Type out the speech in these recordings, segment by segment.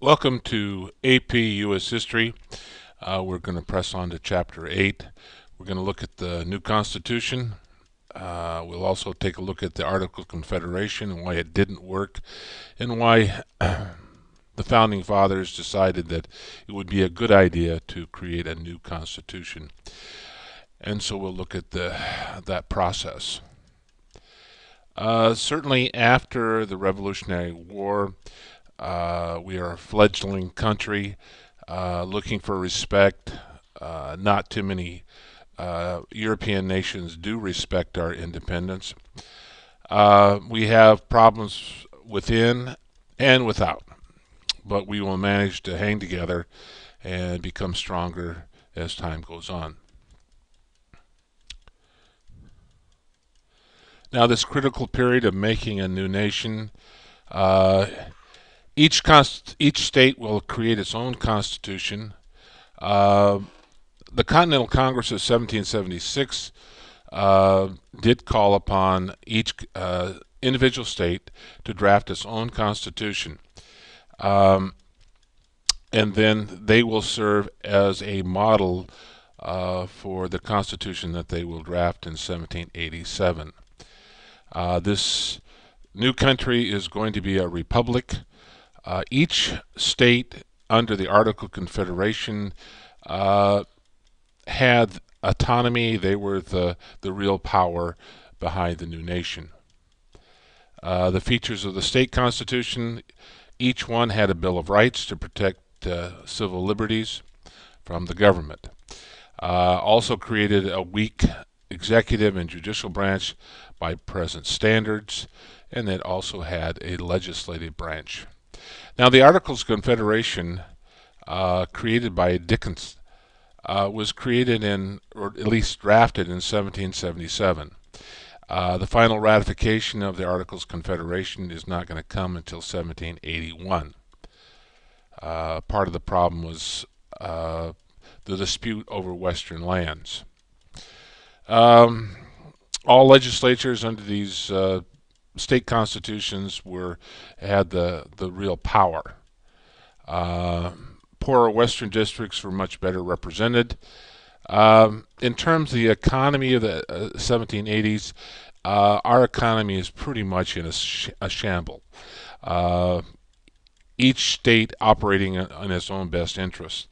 Welcome to AP U.S. History. We're going to press on to Chapter 8. We're going to look at the new Constitution. We'll also take a look at the Articles of Confederation and why it didn't work, and why the Founding Fathers decided that it would be a good idea to create a new Constitution. And so we'll look at that process. Certainly after the Revolutionary War, we are a fledgling country looking for respect. Not too many European nations do respect our independence. We have problems within and without, but we will manage to hang together and become stronger as time goes on. Now, this critical period of making a new nation, each state will create its own constitution. The Continental Congress of 1776 did call upon each individual state to draft its own constitution. And then they will serve as a model for the constitution that they will draft in 1787. This new country is going to be a republic. Each state under the Articles of Confederation had autonomy. They were the real power behind the new nation. The features of the state constitution: each one had a Bill of Rights to protect civil liberties from the government. Also created a weak executive and judicial branch by present standards, and it also had a legislative branch. Now, the Articles of Confederation, created by Dickens, was created or at least drafted in 1777. The final ratification of the Articles of Confederation is not going to come until 1781. Part of the problem was the dispute over Western lands. All legislatures under these state constitutions had the real power. Poorer Western districts were much better represented. In terms of the economy of the 1780s, our economy is pretty much in a shamble. Each state operating in its own best interest.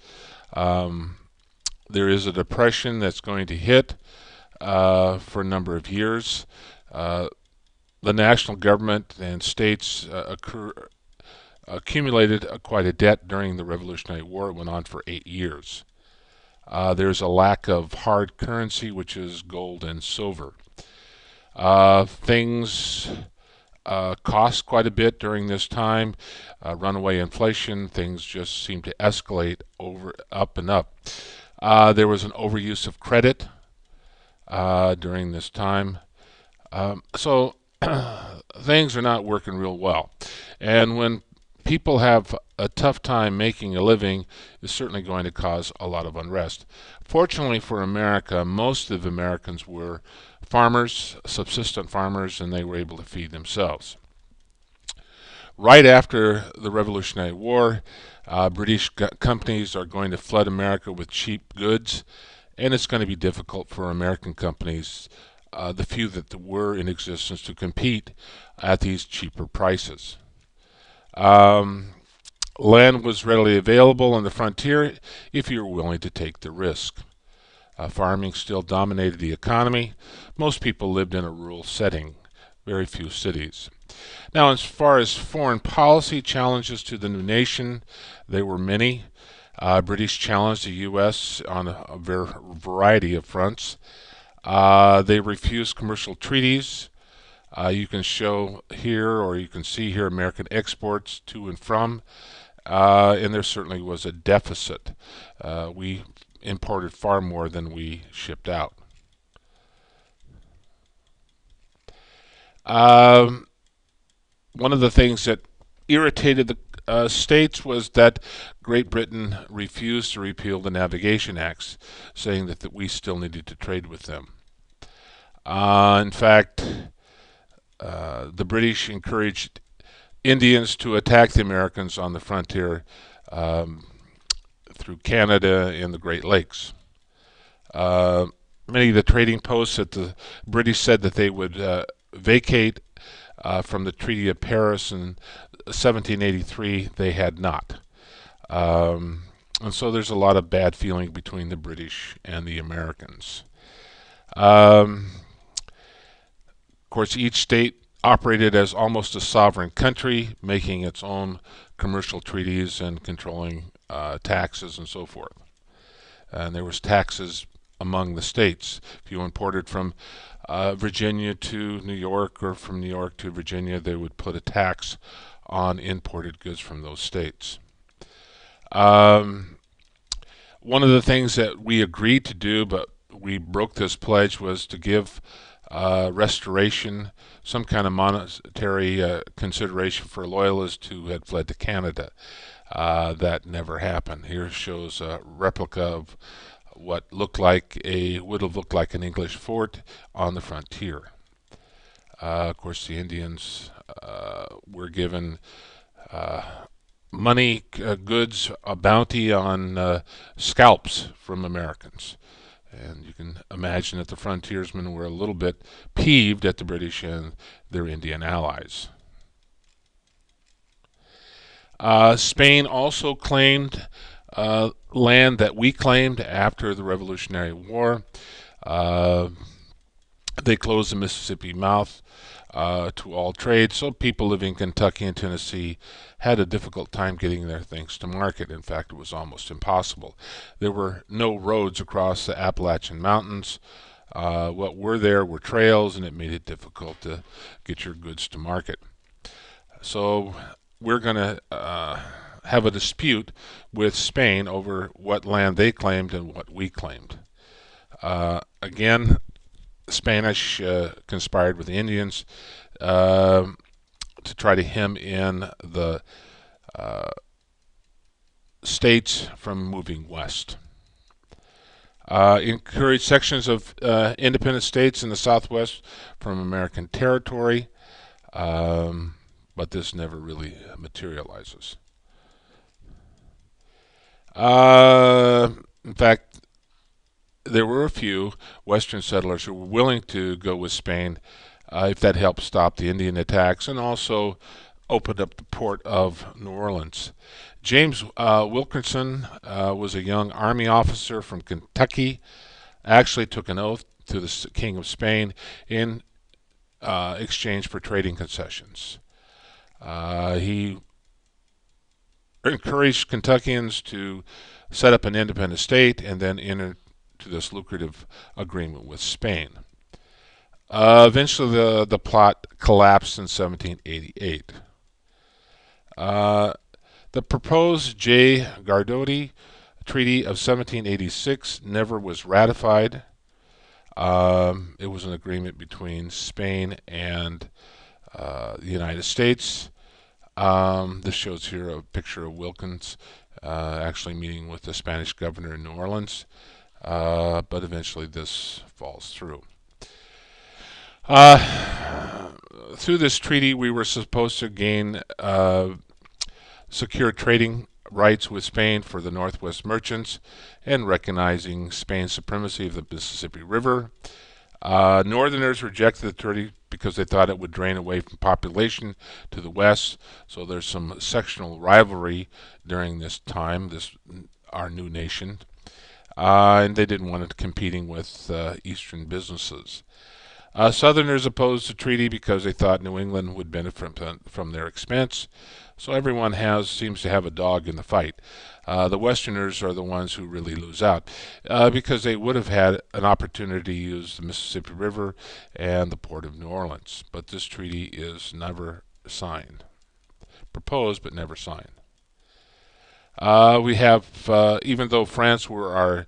There is a depression that's going to hit for a number of years. The national government and states accumulated quite a debt during the Revolutionary War. It went on for 8 years. There's a lack of hard currency, which is gold and silver. Things cost quite a bit during this time. Runaway inflation, things just seem to escalate up and up. There was an overuse of credit during this time. So things are not working real well. And when people have a tough time making a living, it's certainly going to cause a lot of unrest. Fortunately for America, most of Americans were farmers, subsistent farmers, and they were able to feed themselves. Right after the Revolutionary War, British companies are going to flood America with cheap goods, and it's going to be difficult for American companies, the few that were in existence, to compete at these cheaper prices. Land was readily available on the frontier if you were willing to take the risk. Farming still dominated the economy. Most people lived in a rural setting, very few cities. Now, as far as foreign policy challenges to the new nation, there were many. British challenged the U.S. on a variety of fronts. They refused commercial treaties. You can show here, or you can see here, American exports to and from, and there certainly was a deficit. We imported far more than we shipped out. One of the things that irritated the states was that Great Britain refused to repeal the Navigation Acts, saying that we still needed to trade with them. In fact, the British encouraged Indians to attack the Americans on the frontier um, through Canada and the Great Lakes. Uh, Many of the trading posts that the British said that they would vacate from the Treaty of Paris in 1783, they had not. And so there's a lot of bad feeling between the British and the Americans. Of course, each state operated as almost a sovereign country, making its own commercial treaties and controlling taxes and so forth. And there was taxes among the states. If you imported from Virginia to New York or from New York to Virginia, they would put a tax on imported goods from those states. Um, One of the things that we agreed to do, but we broke this pledge, was to give restoration, some kind of monetary consideration for loyalists who had fled to Canada. That never happened. Here shows a replica of what would have looked like an English fort on the frontier. Of course, the Indians were given money, goods, a bounty on scalps from Americans. And you can imagine that the frontiersmen were a little bit peeved at the British and their Indian allies. Spain also claimed land that we claimed after the Revolutionary War. Uh, they closed the Mississippi mouth to all trade, so people living in Kentucky and Tennessee had a difficult time getting their things to market. In fact, it was almost impossible. There were no roads across the Appalachian Mountains. What were there were trails, and it made it difficult to get your goods to market. So we're going to have a dispute with Spain over what land they claimed and what we claimed. Again, Spanish conspired with the Indians to try to hem in the states from moving west. Encouraged sections of independent states in the Southwest from American territory, but this never really materializes. In fact, there were a few Western settlers who were willing to go with Spain if that helped stop the Indian attacks and also opened up the port of New Orleans. James Wilkinson was a young army officer from Kentucky, actually took an oath to the King of Spain in exchange for trading concessions. He encouraged Kentuckians to set up an independent state and then enter to this lucrative agreement with Spain. Eventually, the plot collapsed in 1788. The proposed Jay Gardotti Treaty of 1786 never was ratified. It was an agreement between Spain and the United States. This shows here a picture of Wilkins actually meeting with the Spanish governor in New Orleans, but eventually this falls through. Through this treaty, we were supposed to gain secure trading rights with Spain for the Northwest merchants and recognizing Spain's supremacy of the Mississippi River. Northerners rejected the treaty because they thought it would drain away from population to the west. So there's some sectional rivalry during this time, our new nation. And they didn't want it competing with eastern businesses. Southerners opposed the treaty because they thought New England would benefit from their expense. So everyone seems to have a dog in the fight. The Westerners are the ones who really lose out because they would have had an opportunity to use the Mississippi River and the port of New Orleans. But this treaty is never signed. Proposed but never signed. We have, even though France were our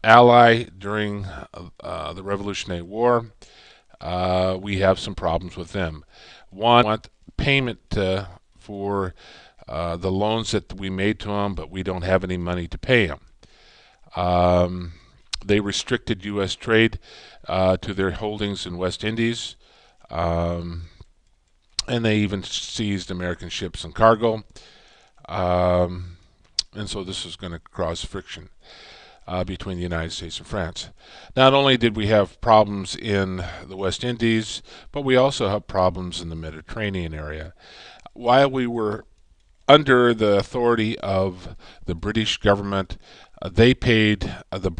ally during the Revolutionary War, we have some problems with them. One, want payment for the loans that we made to them, but we don't have any money to pay them. They restricted U.S. trade to their holdings in West Indies. and they even seized American ships and cargo. Um, and so this is going to cause friction between the United States and France. Not only did we have problems in the West Indies, but we also have problems in the Mediterranean area. While we were under the authority of the British government, they paid the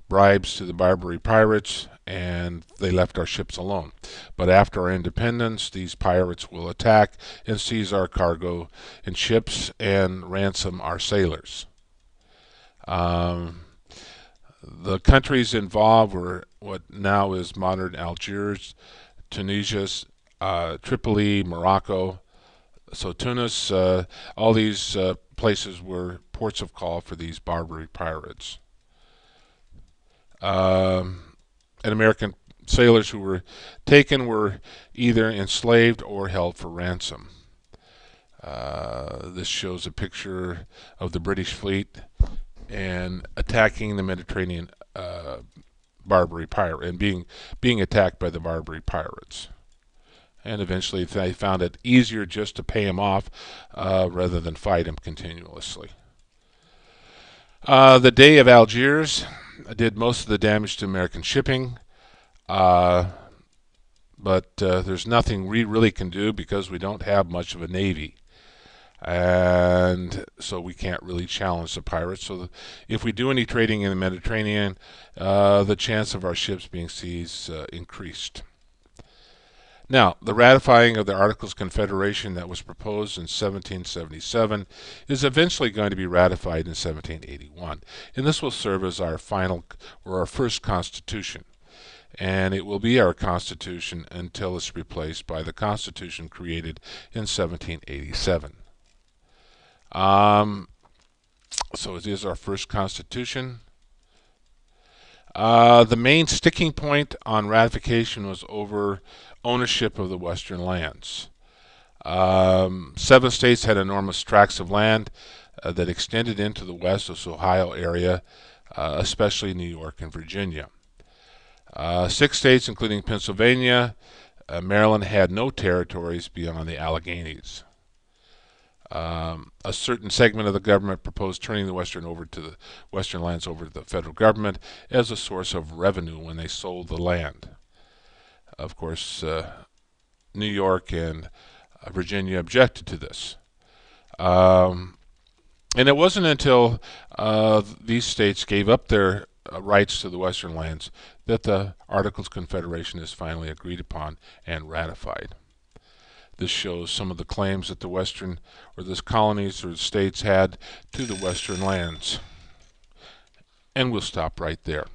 bribes to the Barbary pirates, and they left our ships alone. But after our independence, these pirates will attack and seize our cargo and ships and ransom our sailors. Um, the countries involved were what now is modern Algiers, Tunisia, Tripoli, Morocco. So Tunis, all these places were ports of call for these Barbary pirates. And American sailors who were taken were either enslaved or held for ransom. This shows a picture of the British fleet and attacking the Mediterranean Barbary pirate and being attacked by the Barbary pirates. And eventually they found it easier just to pay him off rather than fight him continuously. The Day of Algiers did most of the damage to American shipping, but there's nothing we really can do because we don't have much of a navy. And so we can't really challenge the pirates. So if we do any trading in the Mediterranean, the chance of our ships being seized increased. Now, the ratifying of the Articles of Confederation that was proposed in 1777 is eventually going to be ratified in 1781, and this will serve as our final or our first constitution. And it will be our constitution until it's replaced by the constitution created in 1787. So it is our first constitution. The main sticking point on ratification was over ownership of the western lands. 7 states had enormous tracts of land that extended into the west of the Ohio area, especially New York and Virginia. 6 states, including Pennsylvania, Maryland, had no territories beyond the Alleghenies. A certain segment of the government proposed turning the western lands over to the federal government as a source of revenue when they sold the land. Of course, New York and Virginia objected to this. And it wasn't until these states gave up their rights to the western lands that the Articles of Confederation is finally agreed upon and ratified. This shows some of the claims that the colonies or the states had to the western lands. And we'll stop right there.